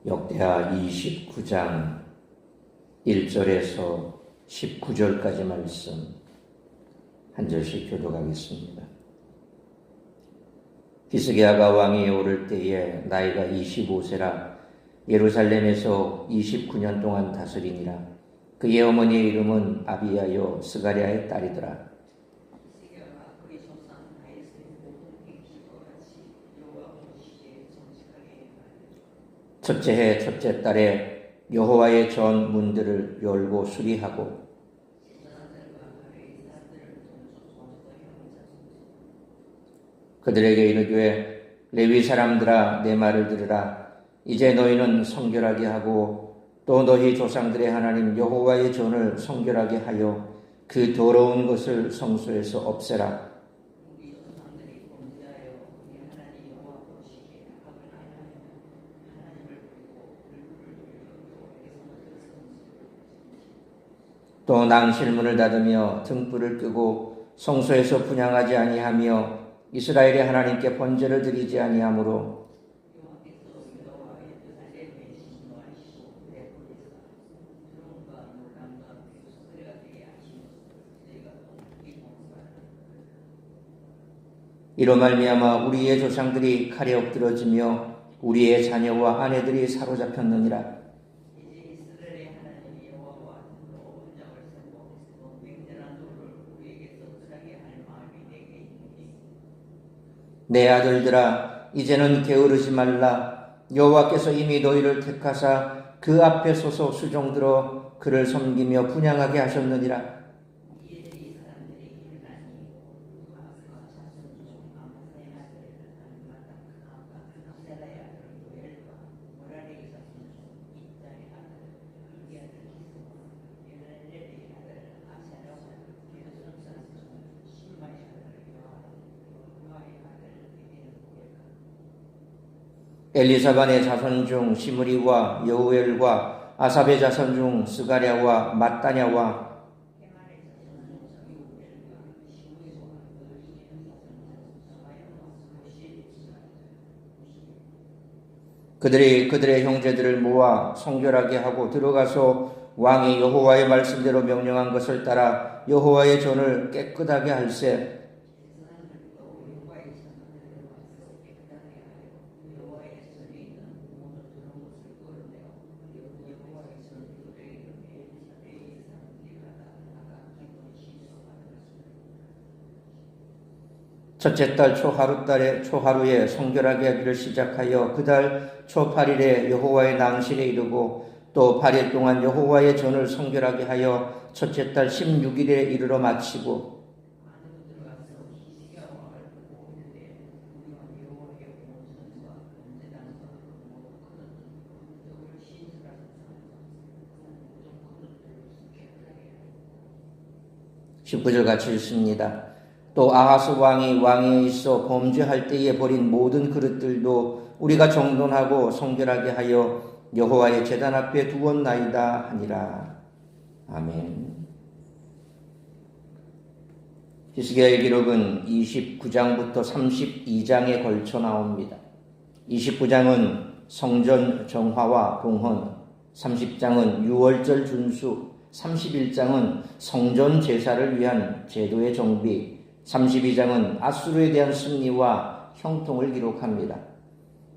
역대하 29장 1절에서 19절까지 말씀 한 절씩 교독하겠습니다. 히스기야가 왕위에 오를 때에 나이가 25세라 예루살렘에서 29년 동안 다스리니라. 그의 어머니의 이름은 아비야요 스가랴의 딸이더라. 첫째 해 첫째 달에 여호와의 전 문들을 열고 수리하고 그들에게 이르되 레위 사람들아 내 말을 들으라. 이제 너희는 성결하게 하고 또 너희 조상들의 하나님 여호와의 전을 성결하게 하여 그 더러운 것을 성소에서 없애라. 또 낭실문을 닫으며 등불을 끄고 성소에서 분향하지 아니하며 이스라엘의 하나님께 번제를 드리지 아니하므로 이로 말미암아 우리의 조상들이 칼에 엎드러지며 우리의 자녀와 아내들이 사로잡혔느니라. 내 아들들아 이제는 게으르지 말라. 여호와께서 이미 너희를 택하사 그 앞에 서서 수종들어 그를 섬기며 분향하게 하셨느니라. 엘리사반의 자손 중 시므리와 여우엘과 아삽의 자손 중 스가랴와 mat단야와 그들이 그들의 형제들을 모아 성결하게 하고 들어가서 왕이 여호와의 말씀대로 명령한 것을 따라 여호와의 전을 깨끗하게 할세. 첫째 달 초하루에 성결하게 하기를 시작하여 그 달 초 8일에 여호와의 낭실에 이르고 또 8일 동안 여호와의 전을 성결하게 하여 첫째 달 16일에 이르러 마치고 (19절) 같이 읽습니다. 또 아하스 왕이 왕위에 있어 범죄할 때에 버린 모든 그릇들도 우리가 정돈하고 성결하게 하여 여호와의 제단 앞에 두었나이다 하니라. 아멘. 히스기야의 기록은 29장부터 32장에 걸쳐 나옵니다. 29장은 성전 정화와 봉헌, 30장은 유월절 준수, 31장은 성전 제사를 위한 제도의 정비, 32장은 아수르에 대한 승리와 형통을 기록합니다.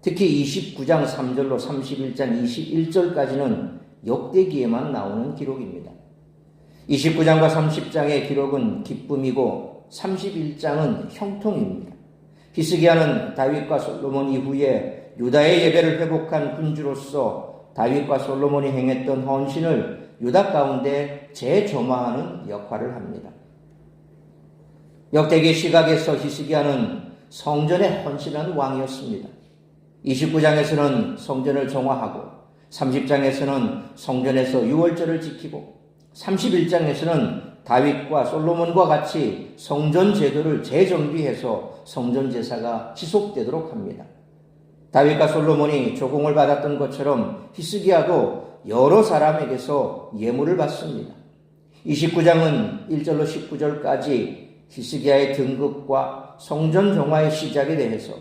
특히 29장 3절로 31장 21절까지는 역대기에만 나오는 기록입니다. 29장과 30장의 기록은 기쁨이고 31장은 형통입니다. 히스기야는 다윗과 솔로몬 이후에 유다의 예배를 회복한 군주로서 다윗과 솔로몬이 행했던 헌신을 유다 가운데 재점화하는 역할을 합니다. 역대기 시각에서 히스기야는 성전에 헌신한 왕이었습니다. 29장에서는 성전을 정화하고 30장에서는 성전에서 유월절을 지키고 31장에서는 다윗과 솔로몬과 같이 성전 제도를 재정비해서 성전 제사가 지속되도록 합니다. 다윗과 솔로몬이 조공을 받았던 것처럼 히스기야도 여러 사람에게서 예물을 받습니다. 29장은 1절로 19절까지 히스기야의 등극과 성전 정화의 시작에 대해서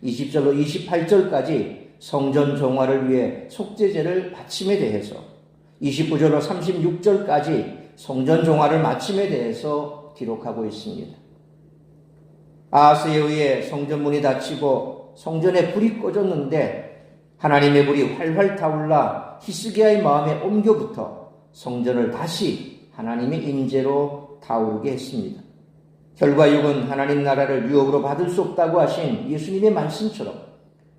20절로 28절까지 성전 정화를 위해 속죄제를 바침에 대해서, 29절로 36절까지 성전 정화를 마침에 대해서 기록하고 있습니다. 아하스에 의해 성전문이 닫히고 성전에 불이 꺼졌는데 하나님의 불이 활활 타올라 히스기야의 마음에 옮겨붙어 성전을 다시 하나님의 임재로 타오르게 했습니다. 혈과 육은 하나님 나라를 유업으로 받을 수 없다고 하신 예수님의 말씀처럼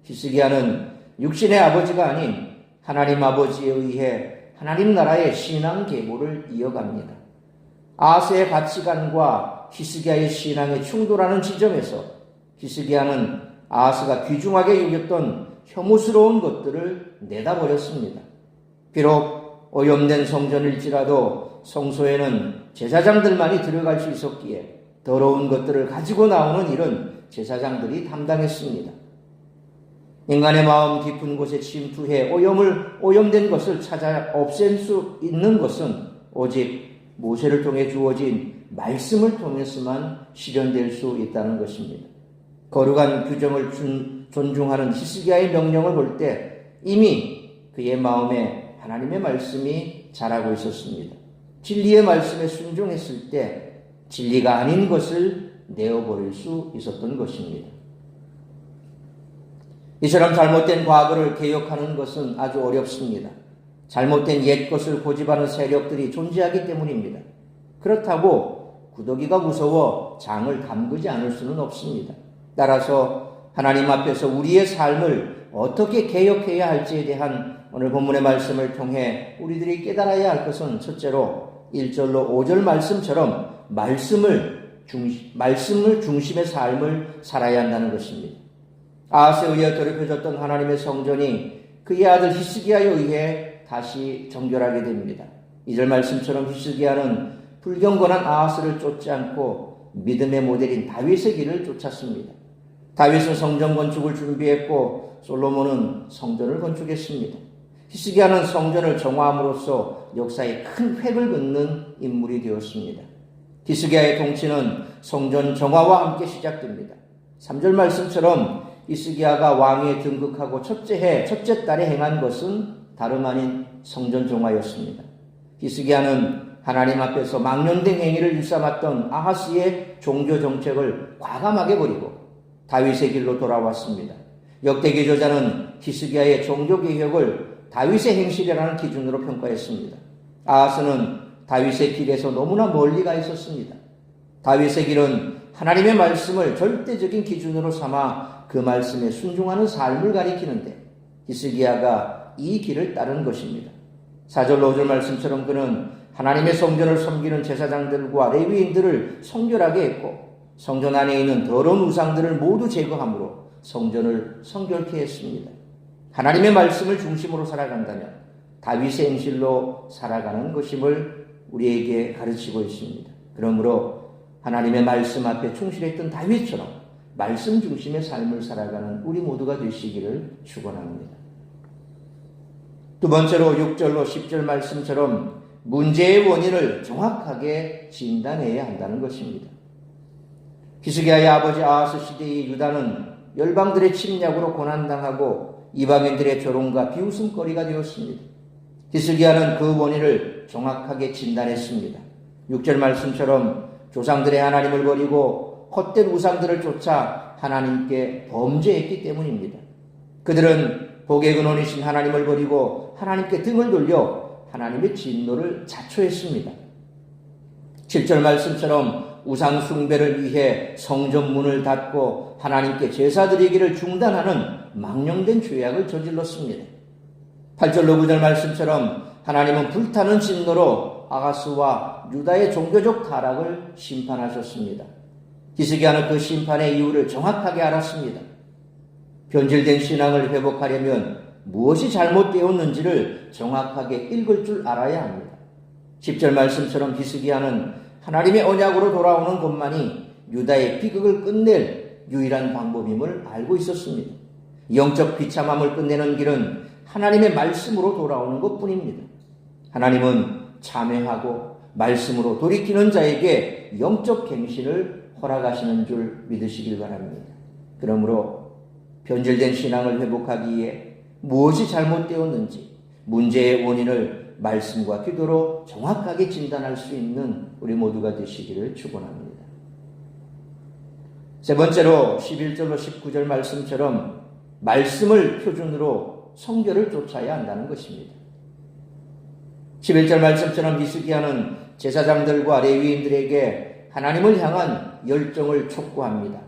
히스기야는 육신의 아버지가 아닌 하나님 아버지에 의해 하나님 나라의 신앙 계보를 이어갑니다. 아하스의 가치관과 히스기야의 신앙에 충돌하는 지점에서 히스기야는 아하스가 귀중하게 여겼던 혐오스러운 것들을 내다버렸습니다. 비록 오염된 성전일지라도 성소에는 제사장들만이 들어갈 수 있었기에 더러운 것들을 가지고 나오는 일은 제사장들이 담당했습니다. 인간의 마음 깊은 곳에 침투해 오염된 것을 찾아 없앨 수 있는 것은 오직 모세를 통해 주어진 말씀을 통해서만 실현될 수 있다는 것입니다. 거룩한 규정을 존중하는 히스기야의 명령을 볼 때 이미 그의 마음에 하나님의 말씀이 자라고 있었습니다. 진리의 말씀에 순종했을 때 진리가 아닌 것을 내어버릴 수 있었던 것입니다. 이처럼 잘못된 과거를 개혁하는 것은 아주 어렵습니다. 잘못된 옛 것을 고집하는 세력들이 존재하기 때문입니다. 그렇다고 구더기가 무서워 장을 담그지 않을 수는 없습니다. 따라서 하나님 앞에서 우리의 삶을 어떻게 개혁해야 할지에 대한 오늘 본문의 말씀을 통해 우리들이 깨달아야 할 것은 첫째로 1절로 5절 말씀처럼 말씀을 중심의 삶을 살아야 한다는 것입니다. 아하스에 의해 더럽혀졌던 하나님의 성전이 그의 아들 히스기야에 의해 다시 정결하게 됩니다. 2절 말씀처럼 히스기야는 불경건한 아하스를 쫓지 않고 믿음의 모델인 다윗의 길을 쫓았습니다. 다윗은 성전 건축을 준비했고 솔로몬은 성전을 건축했습니다. 히스기야는 성전을 정화함으로써 역사에 큰 획을 긋는 인물이 되었습니다. 히스기야의 통치는 성전 정화와 함께 시작됩니다. 3절 말씀처럼 히스기야가 왕위에 등극하고 첫째 달에 행한 것은 다름 아닌 성전 정화였습니다. 히스기야는 하나님 앞에서 망령된 행위를 일삼았던 아하스의 종교 정책을 과감하게 버리고 다윗의 길로 돌아왔습니다. 역대기 저자는 히스기야의 종교 개혁을 다윗의 행실이라는 기준으로 평가했습니다. 아하스는 다윗의 길에서 너무나 멀리 가 있었습니다. 다윗의 길은 하나님의 말씀을 절대적인 기준으로 삼아 그 말씀에 순종하는 삶을 가리키는데 히스기야가 이 길을 따른 것입니다. 4절로 5절 말씀처럼 그는 하나님의 성전을 섬기는 제사장들과 레위인들을 성결하게 했고 성전 안에 있는 더러운 우상들을 모두 제거함으로 성전을 성결케 했습니다. 하나님의 말씀을 중심으로 살아간다면 다윗의 행실로 살아가는 것임을 우리에게 가르치고 있습니다. 그러므로 하나님의 말씀 앞에 충실했던 다윗처럼 말씀 중심의 삶을 살아가는 우리 모두가 되시기를 축원합니다. 두 번째로 6절로 10절 말씀처럼 문제의 원인을 정확하게 진단해야 한다는 것입니다. 히스기야의 아버지 아하스 시대의 유다는 열방들의 침략으로 고난당하고 이방인들의 조롱과 비웃음거리가 되었습니다. 히스기야는 그 원인을 정확하게 진단했습니다. 6절 말씀처럼 조상들의 하나님을 버리고 헛된 우상들을 쫓아 하나님께 범죄했기 때문입니다. 그들은 복의 근원이신 하나님을 버리고 하나님께 등을 돌려 하나님의 진노를 자초했습니다. 7절 말씀처럼 우상 숭배를 위해 성전 문을 닫고 하나님께 제사 드리기를 중단하는 망령된 죄악을 저질렀습니다. 8절로 9절 말씀처럼 하나님은 불타는 진노로 아하스와 유다의 종교적 타락을 심판하셨습니다. 히스기야는 그 심판의 이유를 정확하게 알았습니다. 변질된 신앙을 회복하려면 무엇이 잘못되었는지를 정확하게 읽을 줄 알아야 합니다. 10절 말씀처럼 히스기야는 하나님의 언약으로 돌아오는 것만이 유다의 비극을 끝낼 유일한 방법임을 알고 있었습니다. 영적 비참함을 끝내는 길은 하나님의 말씀으로 돌아오는 것뿐입니다. 하나님은 참회하고 말씀으로 돌이키는 자에게 영적 갱신을 허락하시는 줄 믿으시길 바랍니다. 그러므로 변질된 신앙을 회복하기 위해 무엇이 잘못되었는지 문제의 원인을 말씀과 기도로 정확하게 진단할 수 있는 우리 모두가 되시기를 축원합니다. 세 번째로 11절로 19절 말씀처럼 말씀을 표준으로 성결을 쫓아야 한다는 것입니다. 11절 말씀처럼 히스기야는 제사장들과 레위인들에게 하나님을 향한 열정을 촉구합니다.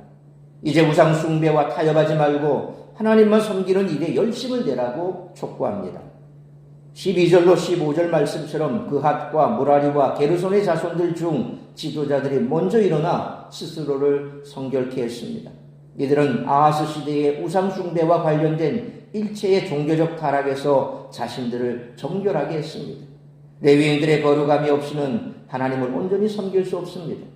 이제 우상 숭배와 타협하지 말고 하나님만 섬기는 일에 열심을 내라고 촉구합니다. 12절로 15절 말씀처럼 그핫과 무라리와 게르손의 자손들 중 지도자들이 먼저 일어나 스스로를 성결케 했습니다. 이들은 아하스 시대의 우상 숭배와 관련된 일체의 종교적 타락에서 자신들을 정결하게 했습니다. 레위인들의 거룩함이 없이는 하나님을 온전히 섬길 수 없습니다.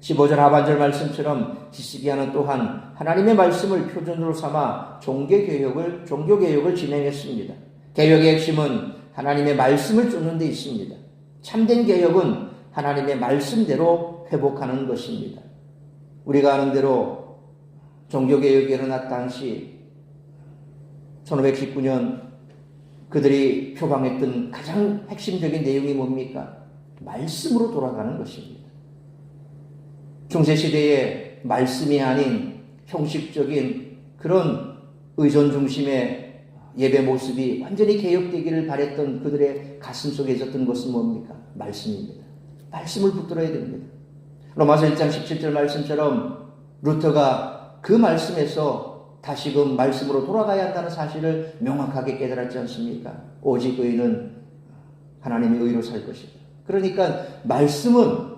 15절 하반절 말씀처럼 히스기야는 또한 하나님의 말씀을 표준으로 삼아 종교개혁을 진행했습니다. 개혁의 핵심은 하나님의 말씀을 쫓는 데 있습니다. 참된 개혁은 하나님의 말씀대로 회복하는 것입니다. 우리가 아는 대로 종교개혁이 일어났 당시 1519년 그들이 표방했던 가장 핵심적인 내용이 뭡니까? 말씀으로 돌아가는 것입니다. 중세시대의 말씀이 아닌 형식적인 그런 의존 중심의 예배 모습이 완전히 개혁되기를 바랬던 그들의 가슴 속에 있었던 것은 뭡니까? 말씀입니다. 말씀을 붙들어야 됩니다. 로마서 1장 17절 말씀처럼 루터가 그 말씀에서 다시금 말씀으로 돌아가야 한다는 사실을 명확하게 깨달았지 않습니까? 오직 의인은 하나님의 의로 살 것이다. 그러니까 말씀은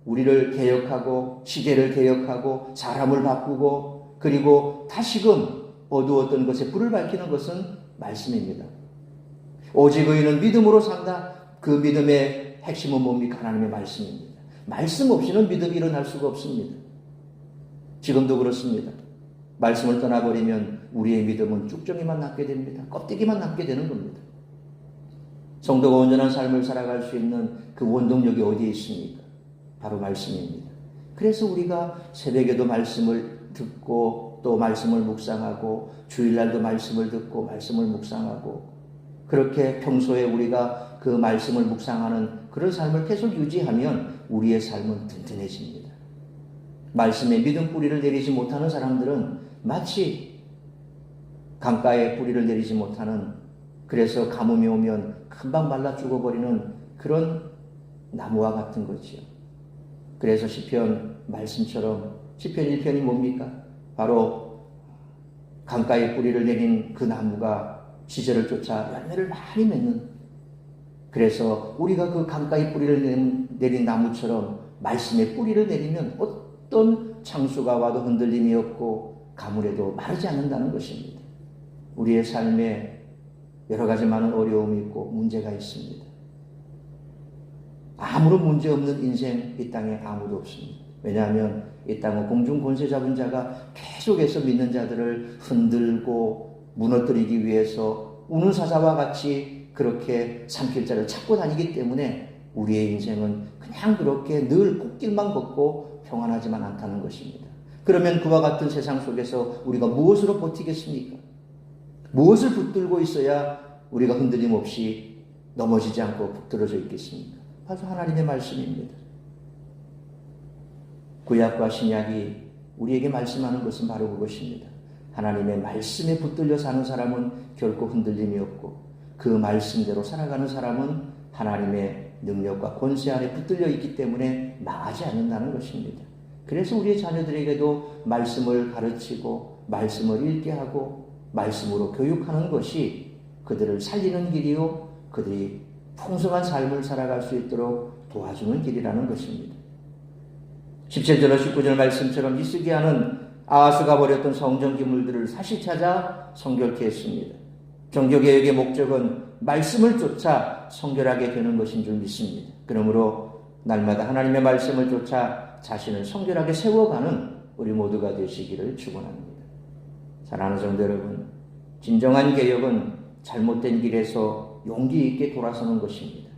우리를 개혁하고 시대를 개혁하고 사람을 바꾸고 그리고 다시금 어두웠던 것에 불을 밝히는 것은 말씀입니다. 오직 의인은 믿음으로 산다. 그 믿음의 핵심은 뭡니까? 하나님의 말씀입니다. 말씀 없이는 믿음이 일어날 수가 없습니다. 지금도 그렇습니다. 말씀을 떠나버리면 우리의 믿음은 쭉정이만 남게 됩니다. 껍데기만 남게 되는 겁니다. 성도가 온전한 삶을 살아갈 수 있는 그 원동력이 어디에 있습니까? 바로 말씀입니다. 그래서 우리가 새벽에도 말씀을 듣고 또 말씀을 묵상하고 주일날도 말씀을 듣고 말씀을 묵상하고 그렇게 평소에 우리가 그 말씀을 묵상하는 그런 삶을 계속 유지하면 우리의 삶은 든든해집니다. 말씀에 믿음 뿌리를 내리지 못하는 사람들은 마치 강가에 뿌리를 내리지 못하는 그래서 가뭄이 오면 금방 말라 죽어버리는 그런 나무와 같은 거지요. 그래서 시편 말씀처럼 시편 1편이 뭡니까? 바로 강가에 뿌리를 내린 그 나무가 시절을 쫓아 열매를 많이 맺는 그래서 우리가 그 강가에 뿌리를 내린 나무처럼 말씀에 뿌리를 내리면 어떤 창수가 와도 흔들림이 없고 가물에도 마르지 않는다는 것입니다. 우리의 삶에 여러 가지 많은 어려움이 있고 문제가 있습니다. 아무런 문제 없는 인생 이 땅에 아무도 없습니다. 왜냐하면 이 땅은 공중 권세 잡은 자가 계속해서 믿는 자들을 흔들고 무너뜨리기 위해서 우는 사자와 같이 그렇게 삼킬자를 찾고 다니기 때문에 우리의 인생은 그냥 그렇게 늘 꽃길만 걷고 평안하지만 않다는 것입니다. 그러면 그와 같은 세상 속에서 우리가 무엇으로 버티겠습니까? 무엇을 붙들고 있어야 우리가 흔들림 없이 넘어지지 않고 붙들어져 있겠습니까? 바로 하나님의 말씀입니다. 구약과 신약이 우리에게 말씀하는 것은 바로 그것입니다. 하나님의 말씀에 붙들려 사는 사람은 결코 흔들림이 없고 그 말씀대로 살아가는 사람은 하나님의 능력과 권세 안에 붙들려 있기 때문에 망하지 않는다는 것입니다. 그래서 우리의 자녀들에게도 말씀을 가르치고 말씀을 읽게 하고 말씀으로 교육하는 것이 그들을 살리는 길이요 그들이 풍성한 삶을 살아갈 수 있도록 도와주는 길이라는 것입니다. 17절과 19절 말씀처럼 히스기야는 아하스가 버렸던 성전 기물들을 다시 찾아 성결케 했습니다. 종교개혁의 목적은 말씀을 쫓아 성결하게 되는 것인 줄 믿습니다. 그러므로 날마다 하나님의 말씀을 쫓아 자신을 성결하게 세워가는 우리 모두가 되시기를 축원합니다. 사랑하는 성도 여러분, 진정한 개혁은 잘못된 길에서 용기 있게 돌아서는 것입니다.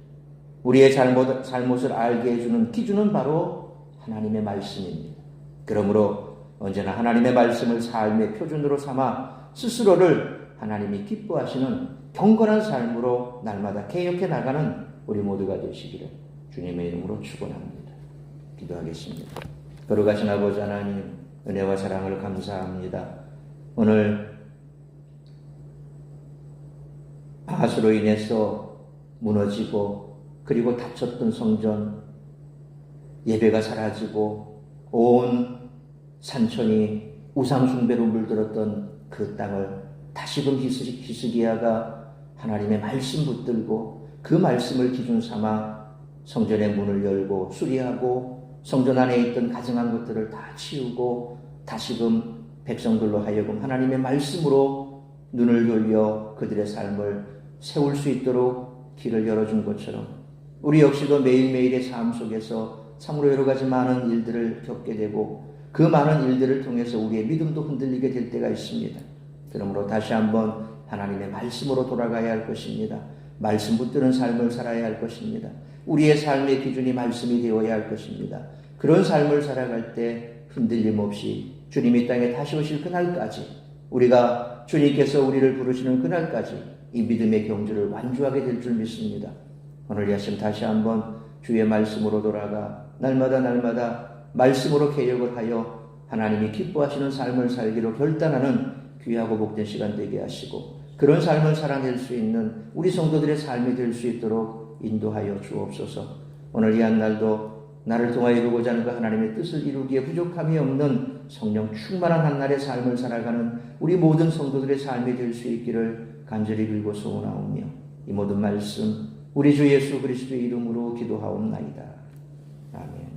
우리의 잘못을 알게 해주는 기준은 바로 하나님의 말씀입니다. 그러므로 언제나 하나님의 말씀을 삶의 표준으로 삼아 스스로를 하나님이 기뻐하시는 경건한 삶으로 날마다 개혁해 나가는 우리 모두가 되시기를 주님의 이름으로 축원합니다. 기도하겠습니다. 거룩하신 아버지 하나님, 은혜와 사랑을 감사합니다. 오늘 아하스로 인해서 무너지고 그리고 다쳤던 성전, 예배가 사라지고 온 산천이 우상 숭배로 물들었던 그 땅을 다시금 히스기야가 하나님의 말씀 붙들고 그 말씀을 기준 삼아 성전의 문을 열고 수리하고 성전 안에 있던 가증한 것들을 다 치우고 다시금 백성들로 하여금 하나님의 말씀으로 눈을 돌려 그들의 삶을 세울 수 있도록 길을 열어준 것처럼 우리 역시도 매일매일의 삶 속에서 참으로 여러 가지 많은 일들을 겪게 되고 그 많은 일들을 통해서 우리의 믿음도 흔들리게 될 때가 있습니다. 그러므로 다시 한번 하나님의 말씀으로 돌아가야 할 것입니다. 말씀 붙드는 삶을 살아야 할 것입니다. 우리의 삶의 기준이 말씀이 되어야 할 것입니다. 그런 삶을 살아갈 때 흔들림 없이 주님이 땅에 다시 오실 그날까지 우리가 주님께서 우리를 부르시는 그날까지 이 믿음의 경주를 완주하게 될 줄 믿습니다. 오늘 이 아침 다시 한번 주의 말씀으로 돌아가 날마다 말씀으로 개혁을 하여 하나님이 기뻐하시는 삶을 살기로 결단하는 귀하고 복된 시간 되게 하시고 그런 삶을 살아낼 수 있는 우리 성도들의 삶이 될 수 있도록 인도하여 주옵소서. 오늘 이 한날도 나를 통하여 이루고자 하는 그 하나님의 뜻을 이루기에 부족함이 없는 성령 충만한 한날의 삶을 살아가는 우리 모든 성도들의 삶이 될 수 있기를 간절히 빌고 소원하오며 이 모든 말씀 우리 주 예수 그리스도의 이름으로 기도하옵나이다. 아멘.